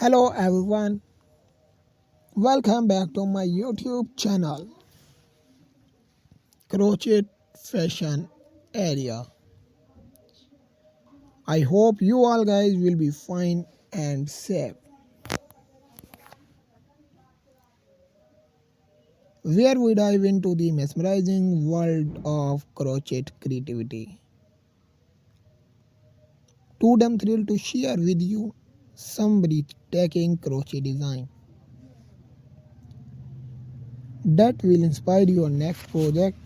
Hello everyone, welcome back to my YouTube channel Crochet Fashion Area. I hope you all guys will be fine and safe. Where we dive into the mesmerizing world of crochet creativity. Today I'm thrilled to share with you some breathtaking crochet design that will inspire your next project.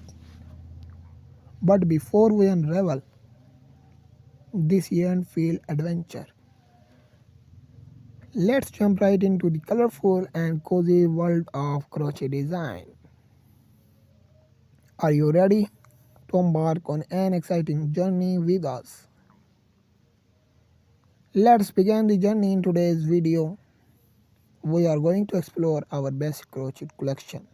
But before we unravel this yarn-filled adventure, let's jump right into the colorful and cozy world of crochet design. Are you ready to embark on an exciting journey with us? Let's begin the journey in today's video. We are going to explore our basic crochet collection.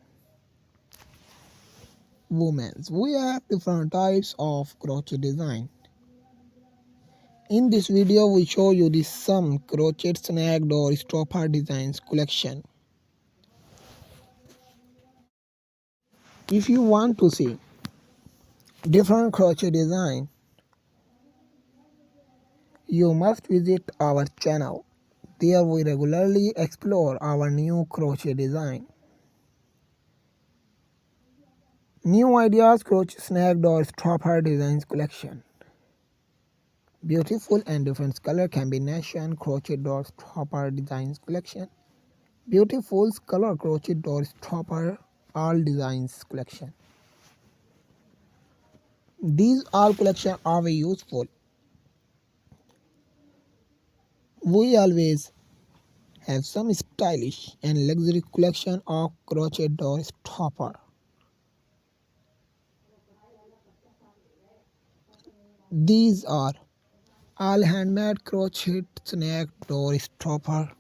Women's. We have different types of crochet design. In this video, we show you the some crochet snagged or stopper designs collection. If you want to see different crochet design, you must visit our channel. There we regularly explore our new crochet design. New ideas crochet snagged or stopper designs collection. Beautiful and different color combination crochet or stopper designs collection. Beautiful color crochet or stopper all designs collection. These all collections are very useful. We always have some stylish and luxury collection of crochet or stopper. These are all handmade crochet snack door stopper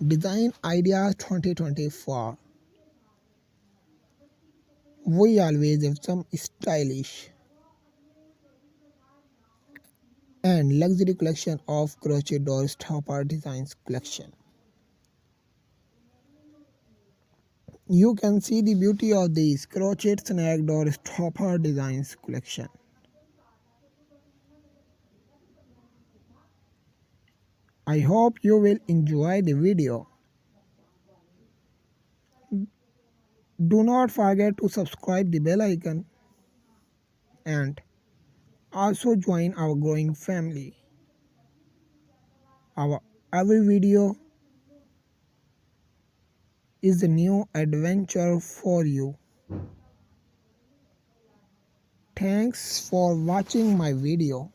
design ideas 2024. We always have some stylish and luxury collection of crochet door stopper designs collection. You can see the beauty of this crochet snack door stopper designs collection. I hope you will enjoy the video. Do not forget to subscribe the bell icon and also join our growing family. Our every video is a new adventure for you. Thanks for watching my video.